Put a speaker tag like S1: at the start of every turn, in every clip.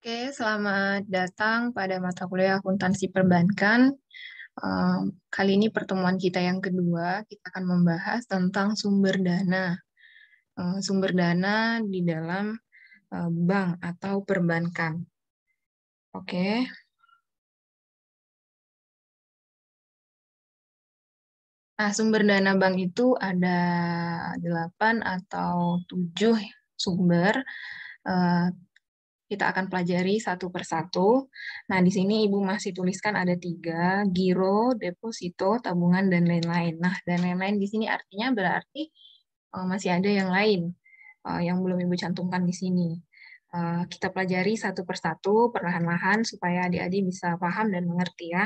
S1: Oke, selamat datang pada mata kuliah akuntansi perbankan. Kali ini pertemuan kita yang kedua, kita akan membahas tentang sumber dana. Sumber dana di dalam bank atau perbankan. Oke. Nah, sumber dana bank itu ada 8 atau 7 sumber. Eh, Kita akan pelajari satu persatu. Nah, di sini Ibu masih tuliskan ada 3, giro, deposito, tabungan, dan lain-lain. Nah, dan lain-lain di sini artinya berarti masih ada yang lain yang belum Ibu cantumkan di sini. Kita pelajari satu persatu, perlahan-lahan, supaya adik-adik bisa paham dan mengerti ya.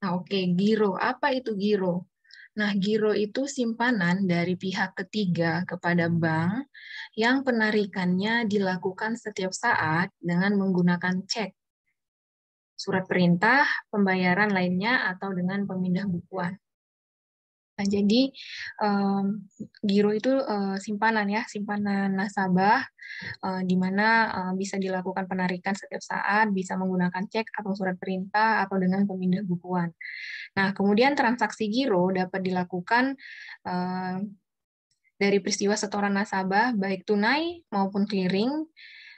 S1: Nah, oke, giro. Apa itu giro? Nah, giro itu simpanan dari pihak ketiga kepada bank yang penarikannya dilakukan setiap saat dengan menggunakan cek, surat perintah, pembayaran lainnya, atau dengan pemindah bukuan. Nah, jadi giro itu simpanan ya, simpanan nasabah di mana bisa dilakukan penarikan setiap saat, bisa menggunakan cek atau surat perintah atau dengan pemindah bukuan. Nah, kemudian transaksi giro dapat dilakukan eh, dari peristiwa setoran nasabah, baik tunai maupun clearing,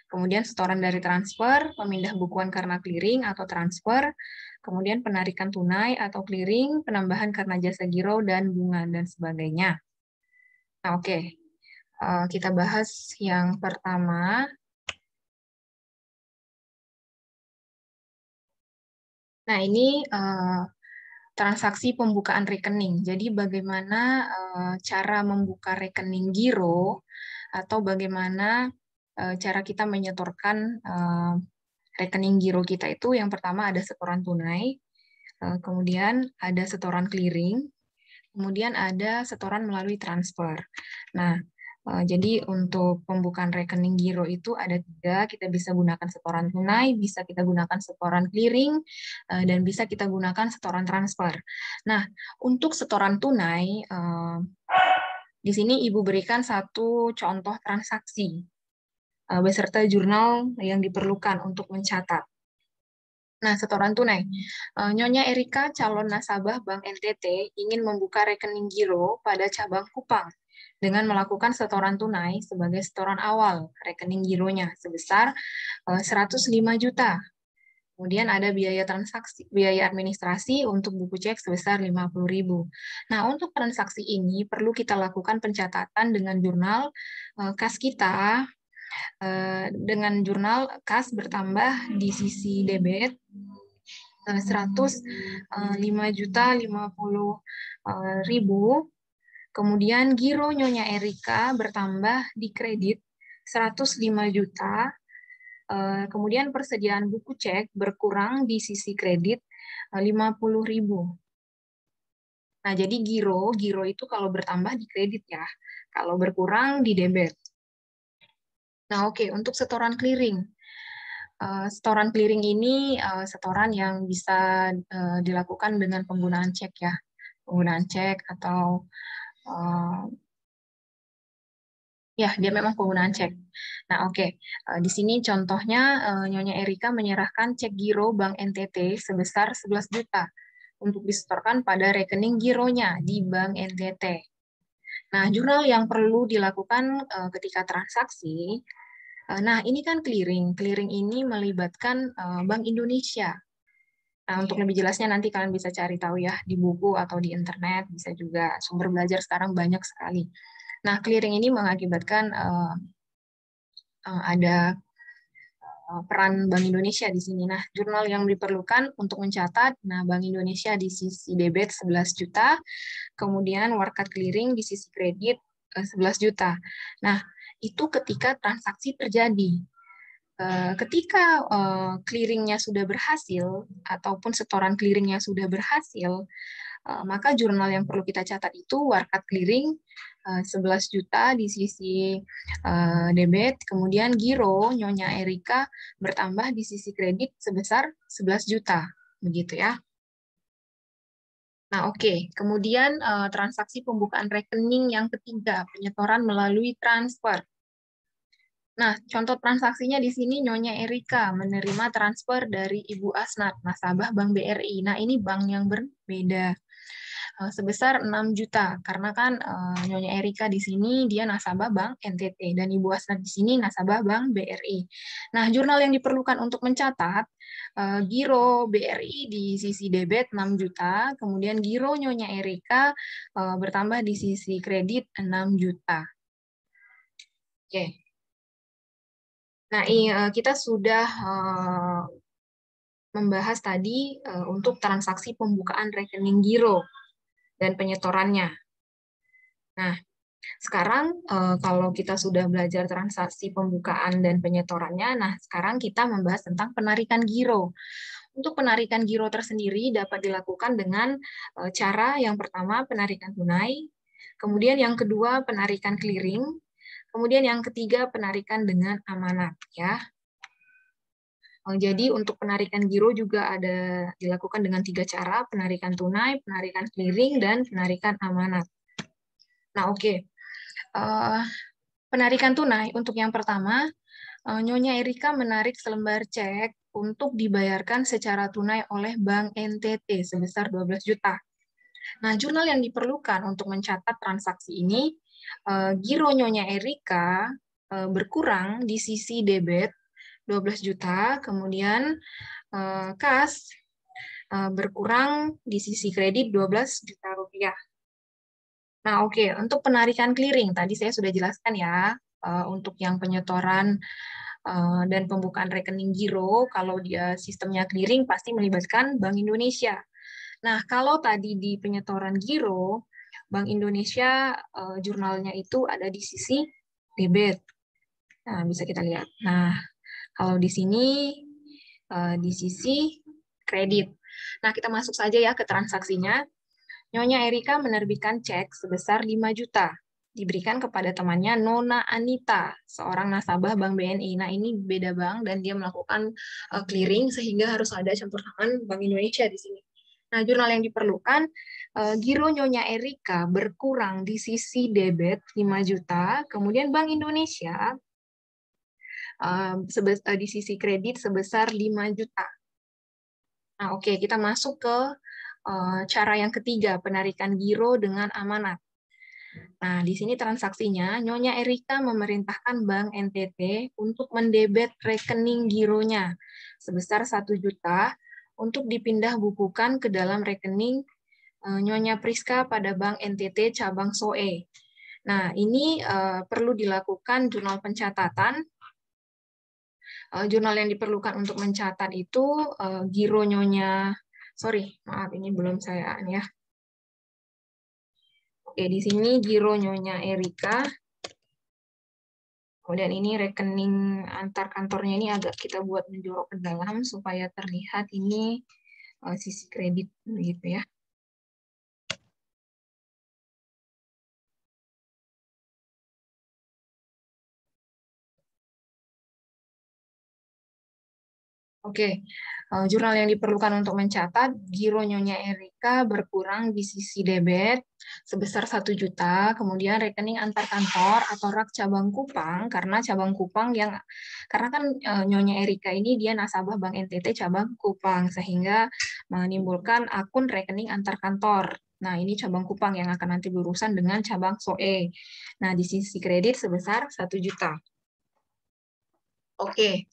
S1: kemudian setoran dari transfer, pemindah bukuan karena clearing atau transfer, kemudian penarikan tunai atau clearing, penambahan karena jasa giro, dan bunga, dan sebagainya. Nah, oke. Kita bahas yang pertama. Nah, ini transaksi pembukaan rekening. Jadi bagaimana cara membuka rekening giro atau bagaimana cara kita menyetorkan rekening giro kita itu yang pertama ada setoran tunai, kemudian ada setoran clearing, kemudian ada setoran melalui transfer. Nah, jadi untuk pembukaan rekening giro itu ada 3, kita bisa gunakan setoran tunai, bisa kita gunakan setoran clearing, dan bisa kita gunakan setoran transfer. Nah, untuk setoran tunai, di sini Ibu berikan satu contoh transaksi beserta jurnal yang diperlukan untuk mencatat. Nah, setoran tunai. Nyonya Erika, calon nasabah Bank NTT, ingin membuka rekening giro pada cabang Kupang dengan melakukan setoran tunai sebagai setoran awal rekening gironya sebesar 105 juta. Kemudian ada biaya transaksi, biaya administrasi untuk buku cek sebesar 50.000. Nah, untuk transaksi ini perlu kita lakukan pencatatan dengan jurnal kas kita. Dengan jurnal kas bertambah di sisi debit 105.050.000. Kemudian giro Nyonya Erika bertambah di kredit 105 juta. Kemudian persediaan buku cek berkurang di sisi kredit 50.000. Nah, jadi giro itu kalau bertambah di kredit ya, kalau berkurang di debit. Nah, oke, untuk setoran clearing. Setoran clearing ini setoran yang bisa dilakukan dengan penggunaan cek ya, penggunaan cek atau ya, dia memang penggunaan cek. Nah, oke. Di sini contohnya Nyonya Erika menyerahkan cek giro Bank NTT sebesar 11 juta untuk disetorkan pada rekening gironya di Bank NTT. Nah, jurnal yang perlu dilakukan ketika transaksi, nah ini kan clearing. Clearing ini melibatkan Bank Indonesia. Nah, untuk lebih jelasnya nanti kalian bisa cari tahu ya di buku atau di internet, bisa juga sumber belajar sekarang banyak sekali. Nah, clearing ini mengakibatkan ada peran Bank Indonesia di sini. Nah, jurnal yang diperlukan untuk mencatat, nah Bank Indonesia di sisi debit 11 juta, kemudian warkat clearing di sisi kredit 11 juta. Nah, itu ketika transaksi terjadi. Ketika clearingnya sudah berhasil, ataupun setoran clearingnya sudah berhasil, maka jurnal yang perlu kita catat itu warkat clearing 11 juta di sisi debit, kemudian giro Nyonya Erika bertambah di sisi kredit sebesar 11 juta, begitu ya. Nah, oke. Kemudian transaksi pembukaan rekening yang ketiga, penyetoran melalui transfer. Nah, contoh transaksinya di sini Nyonya Erika menerima transfer dari Ibu Asnat, nasabah Bank BRI. Nah, ini bank yang berbeda sebesar 6 juta karena kan Nyonya Erika di sini dia nasabah Bank NTT dan Ibu Asnat di sini nasabah Bank BRI. Nah, jurnal yang diperlukan untuk mencatat giro BRI di sisi debit 6 juta, kemudian giro Nyonya Erika bertambah di sisi kredit 6 juta. Oke. Nah, kita sudah membahas tadi untuk transaksi pembukaan rekening giro dan penyetorannya. Nah, sekarang kalau kita sudah belajar transaksi pembukaan dan penyetorannya, nah sekarang kita membahas tentang penarikan giro. Untuk penarikan giro tersendiri dapat dilakukan dengan cara yang pertama penarikan tunai, kemudian yang kedua penarikan clearing, kemudian yang ketiga penarikan dengan amanat ya. Jadi untuk penarikan giro juga ada dilakukan dengan 3 cara, penarikan tunai, penarikan clearing, dan penarikan amanat. Nah, oke. Penarikan tunai untuk yang pertama, Nyonya Erika menarik selembar cek untuk dibayarkan secara tunai oleh Bank NTT sebesar 12 juta. Nah, jurnal yang diperlukan untuk mencatat transaksi ini, giro Nyonya Erika berkurang di sisi debit 12 juta, kemudian kas berkurang di sisi kredit 12 juta rupiah. Nah, oke, untuk penarikan clearing, tadi saya sudah jelaskan ya, untuk yang penyetoran dan pembukaan rekening giro, kalau dia sistemnya clearing pasti melibatkan Bank Indonesia. Nah, kalau tadi di penyetoran giro, Bank Indonesia jurnalnya itu ada di sisi debit. Nah, bisa kita lihat. Nah, kalau di sini di sisi kredit. Nah, kita masuk saja ya ke transaksinya. Nyonya Erika menerbitkan cek sebesar 5 juta. Diberikan kepada temannya Nona Anita, seorang nasabah Bank BNI. Nah, ini beda bank dan dia melakukan clearing sehingga harus ada campur tangan Bank Indonesia di sini. Nah, jurnal yang diperlukan, giro Nyonya Erika berkurang di sisi debit 5 juta, kemudian Bank Indonesia di sisi kredit sebesar 5 juta. Nah, oke, kita masuk ke cara yang ketiga, penarikan giro dengan amanat. Nah, di sini transaksinya, Nyonya Erika memerintahkan Bank NTT untuk mendebet rekening gironya sebesar 1 juta untuk dipindah bukukan ke dalam rekening Nyonya Priska pada Bank NTT cabang Soe. Nah, ini perlu dilakukan jurnal pencatatan. Jurnal yang diperlukan untuk mencatat itu giro Nyonya, maaf ini belum saya ya. Oke, di sini giro Nyonya Erika. Kemudian ini rekening antar kantornya ini agak kita buat menjorok ke dalam supaya terlihat ini sisi kredit gitu ya. Oke, jurnal yang diperlukan untuk mencatat giro Nyonya Erika berkurang di sisi debit sebesar 1 juta, kemudian rekening antar kantor atau rak cabang Kupang, karena cabang Kupang karena kan Nyonya Erika ini dia nasabah Bank NTT cabang Kupang, sehingga menimbulkan akun rekening antar kantor. Nah, ini cabang Kupang yang akan nanti berurusan dengan cabang Soe. Nah, di sisi kredit sebesar 1 juta. Oke.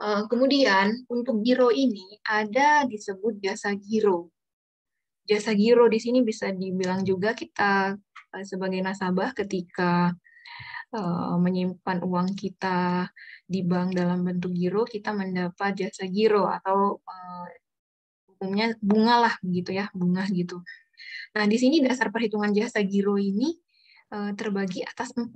S1: Kemudian untuk giro ini ada disebut jasa giro. Jasa giro di sini bisa dibilang juga kita sebagai nasabah ketika menyimpan uang kita di bank dalam bentuk giro, kita mendapat jasa giro atau umumnya bunga lah begitu ya, bunga gitu. Nah, di sini dasar perhitungan jasa giro ini terbagi atas 4.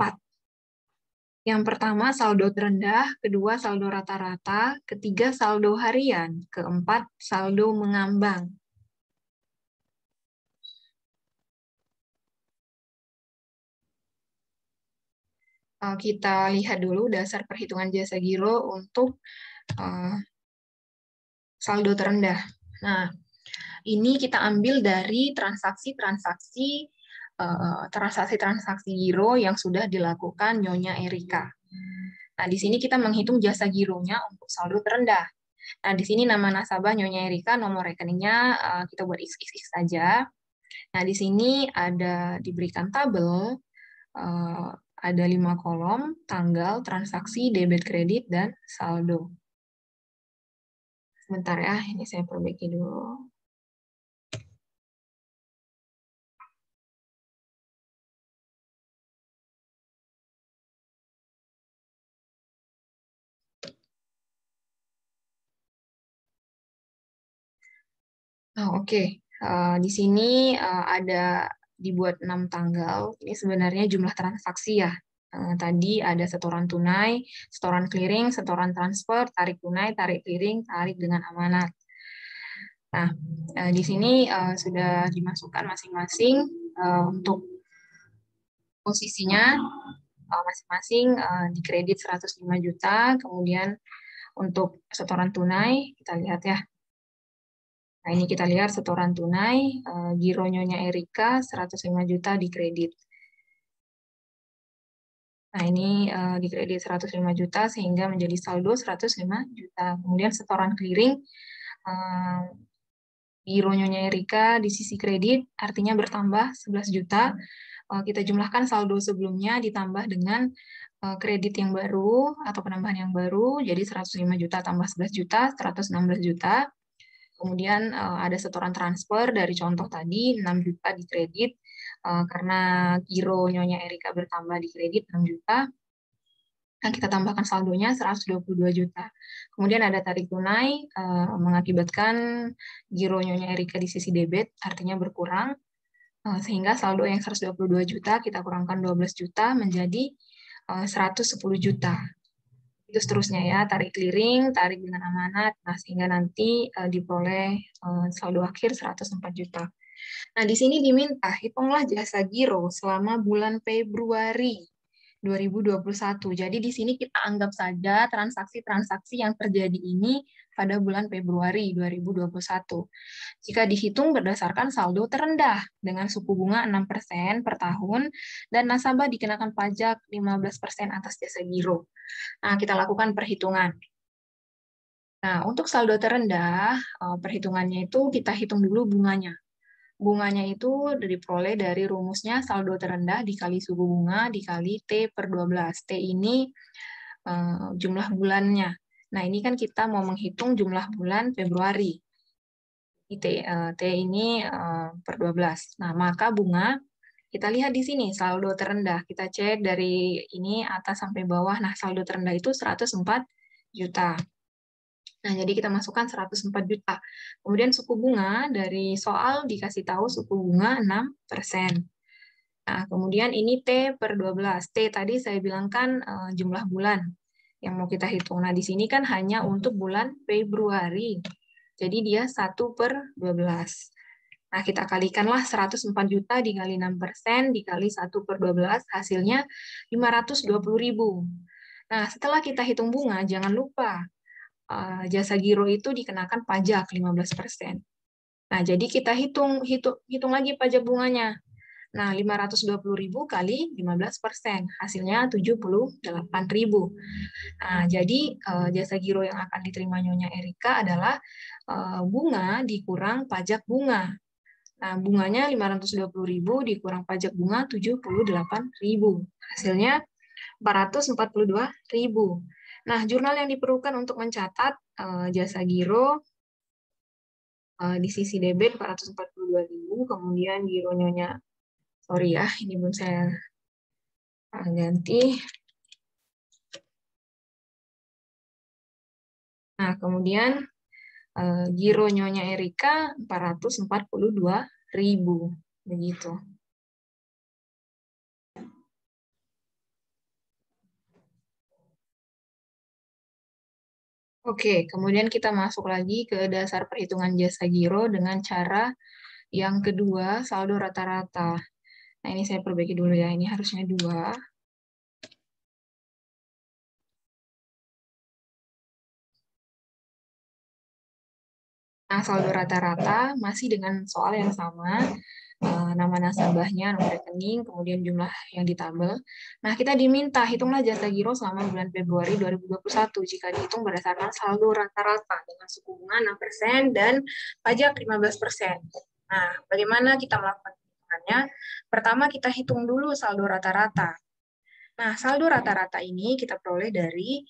S1: Yang pertama saldo terendah, kedua saldo rata-rata, ketiga saldo harian, keempat saldo mengambang. Kita lihat dulu dasar perhitungan jasa giro untuk saldo terendah. Nah, ini kita ambil dari transaksi giro yang sudah dilakukan Nyonya Erika. Nah, di sini kita menghitung jasa gironya untuk saldo terendah. Nah, di sini nama nasabah Nyonya Erika, nomor rekeningnya kita buat XXX saja. Nah, di sini ada diberikan tabel, eh, ada 5 kolom, tanggal, transaksi, debit, kredit, dan saldo. Sebentar ya, ini saya perbaiki dulu. Oh, oke. Di sini ada dibuat 6 tanggal. Ini sebenarnya jumlah transaksi ya. Tadi ada setoran tunai, setoran clearing, setoran transfer, tarik tunai, tarik clearing, tarik dengan amanat. Nah, di sini sudah dimasukkan masing-masing untuk posisinya masing-masing di kredit 105 juta, kemudian untuk setoran tunai, kita lihat ya. Nah, ini kita lihat setoran tunai, giro Nyonya Erika 105 juta di kredit. Nah, ini di kredit 105 juta sehingga menjadi saldo 105 juta. Kemudian setoran clearing, giro Nyonya Erika di sisi kredit artinya bertambah 11 juta. Kita jumlahkan saldo sebelumnya ditambah dengan kredit yang baru atau penambahan yang baru, jadi 105 juta tambah 11 juta, 116 juta. Kemudian ada setoran transfer dari contoh tadi, 6 juta di kredit, karena giro Nyonya Erika bertambah di kredit 6 juta, nah kita tambahkan saldonya 122 juta. Kemudian ada tarik tunai, mengakibatkan giro Nyonya Erika di sisi debit, artinya berkurang, sehingga saldo yang 122 juta kita kurangkan 12 juta menjadi 110 juta. Itu seterusnya ya, tarik clearing, tarik dengan amanat, nah sehingga nanti diperoleh saldo akhir 104 juta. Nah, di sini diminta hitunglah jasa giro selama bulan Februari 2021. Jadi di sini kita anggap saja transaksi-transaksi yang terjadi ini pada bulan Februari 2021. Jika dihitung berdasarkan saldo terendah dengan suku bunga 6% per tahun dan nasabah dikenakan pajak 15% atas jasa giro. Nah, kita lakukan perhitungan. Nah, untuk saldo terendah, perhitungannya itu kita hitung dulu bunganya. Bunganya itu diperoleh dari rumusnya saldo terendah dikali suku bunga dikali T per 12. T ini jumlah bulannya. Nah, ini kan kita mau menghitung jumlah bulan Februari. T ini per 12. Nah, maka bunga, kita lihat di sini saldo terendah. Kita cek dari ini atas sampai bawah. Nah, saldo terendah itu 104 juta. Nah, jadi kita masukkan 104 juta. Kemudian suku bunga dari soal dikasih tahu suku bunga 6%. Nah, kemudian ini T per 12. T tadi saya bilangkan jumlah bulan yang mau kita hitung. Nah, di sini kan hanya untuk bulan Februari. Jadi dia 1 per 12. Nah, kita kalikanlah 104 juta dikali 6% dikali 1 per 12, hasilnya 520.000. Nah, setelah kita hitung bunga, jangan lupa jasa giro itu dikenakan pajak 15%. Nah, jadi kita hitung lagi pajak bunganya. Nah, 520.000 kali 15%, hasilnya 78.000. Nah, jadi jasa giro yang akan diterima Nyonya Erika adalah bunga dikurang pajak bunga. Nah, bunganya 520.000 dikurang pajak bunga 78.000. Hasilnya 442.000. Nah, jurnal yang diperlukan untuk mencatat jasa giro di sisi debit 442.000, kemudian giro Nyonya, sorry ya, ini belum saya ganti. Nah, kemudian giro Nyonya Erika 442.000, begitu. Oke, kemudian kita masuk lagi ke dasar perhitungan jasa giro dengan cara yang kedua, saldo rata-rata. Nah, ini saya perbaiki dulu ya, ini harusnya 2. Nah, saldo rata-rata masih dengan soal yang sama. nama nasabahnya, nomor rekening, kemudian jumlah yang ditabel. Nah, kita diminta hitunglah jasa giro selama bulan Februari 2021 jika dihitung berdasarkan saldo rata-rata dengan suku bunga 6% dan pajak 15%. Nah, bagaimana kita melakukan hitungannya? Pertama, kita hitung dulu saldo rata-rata. Nah, saldo rata-rata ini kita peroleh dari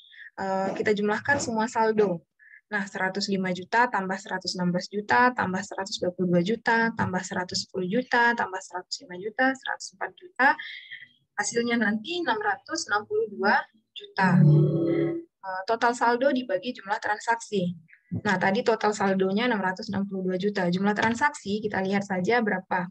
S1: kita jumlahkan semua saldo. Nah, 105 juta tambah 116 juta tambah 122 juta tambah 110 juta tambah 105 juta 104 juta, hasilnya nanti 662 juta. Total saldo dibagi jumlah transaksi. Nah, tadi total saldonya 662 juta. Jumlah transaksi kita lihat saja berapa.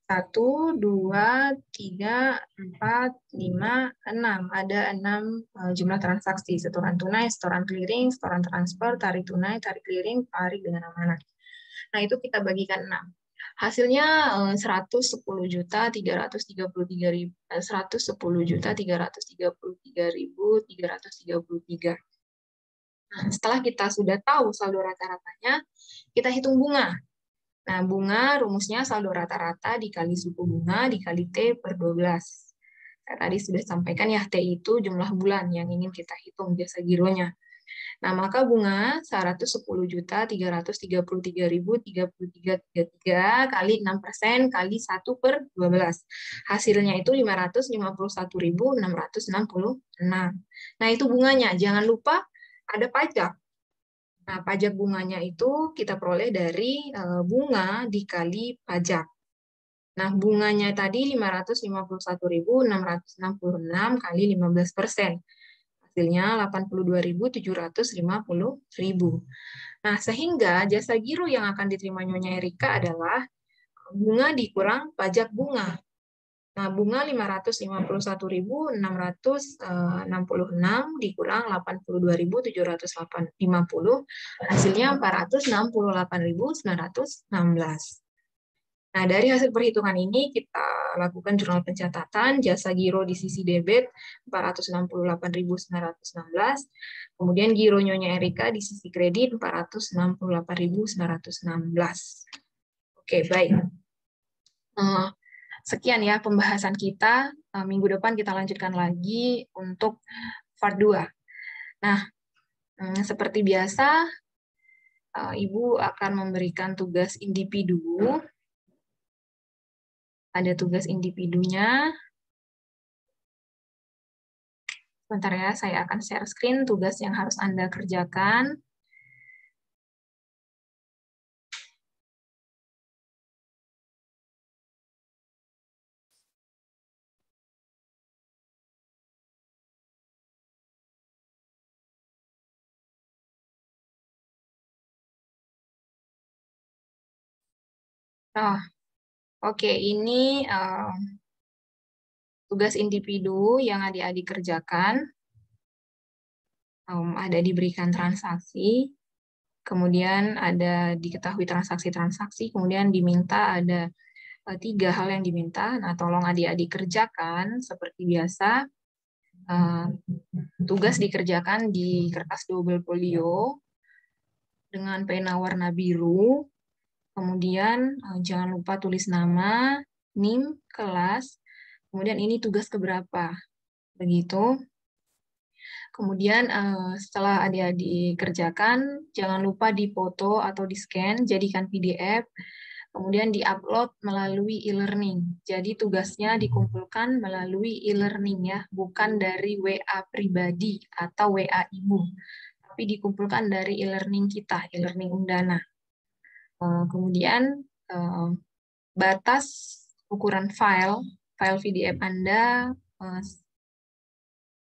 S1: 1, 2, 3, 4, 5, 6. Ada 6 jumlah transaksi. Setoran tunai, setoran clearing, setoran transfer, tarik tunai, tarik clearing, tarik dengan amanah. Nah, itu kita bagikan 6. Hasilnya 110 juta 333 333.333. Nah, setelah kita sudah tahu saldo rata-ratanya, kita hitung bunga. Nah, bunga rumusnya saldo rata-rata dikali suku bunga dikali T per 12. Saya tadi sudah sampaikan ya, T itu jumlah bulan yang ingin kita hitung jasa gironya. Nah, maka bunga 110.333.333 kali 6% kali 1 per 12. Hasilnya itu 551.666. Nah, itu bunganya. Jangan lupa ada pajak. Nah, pajak bunganya itu kita peroleh dari bunga dikali pajak. Nah, bunganya tadi 551.666 kali 15%. Hasilnya 82.750.000. Nah, sehingga jasa giro yang akan diterima Nyonya Erika adalah bunga dikurang pajak bunga. Nah, bunga 551.666 dikurang 82.750, hasilnya 468.916. Nah, dari hasil perhitungan ini kita lakukan jurnal pencatatan jasa giro di sisi debit 468.916, kemudian giro Nyonya Erika di sisi kredit 468.916. Oke, baik. Sekian ya pembahasan kita. Minggu depan kita lanjutkan lagi untuk part 2. Nah, seperti biasa, Ibu akan memberikan tugas individu. Ada tugas individunya. Sebentar ya, saya akan share screen tugas yang harus Anda kerjakan. Nah, oke, ini tugas individu yang adik-adik kerjakan. Ada diberikan transaksi, kemudian ada diketahui transaksi-transaksi, kemudian diminta ada 3 hal yang diminta. Nah, tolong adik-adik kerjakan seperti biasa. Tugas dikerjakan di kertas double folio dengan pena warna biru. Kemudian jangan lupa tulis nama, NIM, kelas. Kemudian ini tugas keberapa. Begitu. Kemudian setelah adik-adik kerjakan, jangan lupa dipoto atau di-scan, jadikan PDF, kemudian di-upload melalui e-learning. Jadi tugasnya dikumpulkan melalui e-learning ya, bukan dari WA pribadi atau WA Ibu, tapi dikumpulkan dari e-learning kita, e-learning Undana. Kemudian batas ukuran file PDF Anda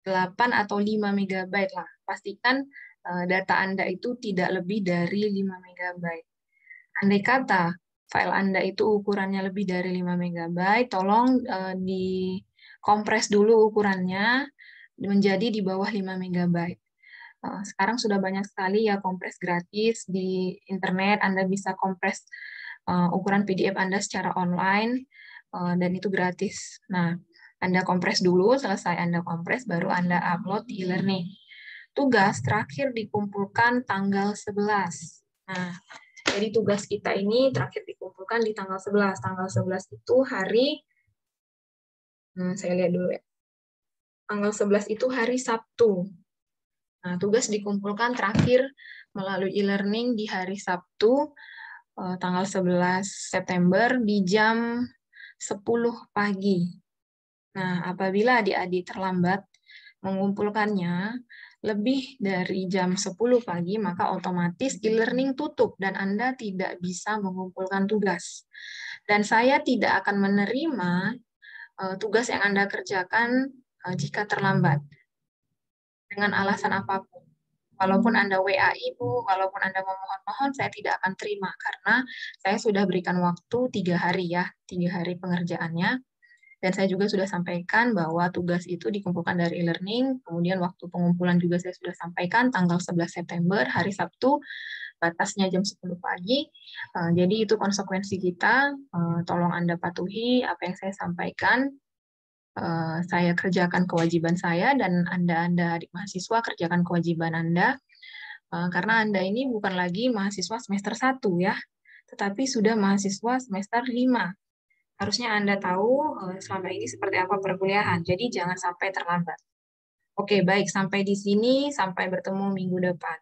S1: 8 atau 5 MB lah. Pastikan data Anda itu tidak lebih dari 5 MB. Andai kata file Anda itu ukurannya lebih dari 5 MB, tolong dikompres dulu ukurannya menjadi di bawah 5 MB. Sekarang sudah banyak sekali ya kompres gratis di internet. Anda bisa kompres ukuran PDF Anda secara online dan itu gratis. Nah, Anda kompres dulu, selesai Anda kompres, baru Anda upload di e-learning. Tugas terakhir dikumpulkan tanggal 11. Nah, Jadi tugas kita ini terakhir dikumpulkan di tanggal 11. Tanggal 11 itu hari, saya lihat dulu ya. Tanggal 11 itu hari Sabtu. Nah, tugas dikumpulkan terakhir melalui e-learning di hari Sabtu, tanggal 11 September di jam 10 pagi. Nah, apabila adik-adik terlambat mengumpulkannya lebih dari jam 10 pagi, maka otomatis e-learning tutup dan Anda tidak bisa mengumpulkan tugas. Dan saya tidak akan menerima tugas yang Anda kerjakan jika terlambat dengan alasan apapun. Walaupun Anda WA Ibu, walaupun Anda memohon-mohon, saya tidak akan terima karena saya sudah berikan waktu 3 hari ya, 3 hari pengerjaannya. Dan saya juga sudah sampaikan bahwa tugas itu dikumpulkan dari e-learning, kemudian waktu pengumpulan juga saya sudah sampaikan tanggal 11 September, hari Sabtu, batasnya jam 10 pagi. Jadi itu konsekuensi kita, tolong Anda patuhi apa yang saya sampaikan. Saya kerjakan kewajiban saya dan Anda adik mahasiswa kerjakan kewajiban Anda. Karena Anda ini bukan lagi mahasiswa semester 1 ya, tetapi sudah mahasiswa semester 5. Harusnya Anda tahu selama ini seperti apa perkuliahan, jadi jangan sampai terlambat. Oke, baik. Sampai di sini, sampai bertemu minggu depan.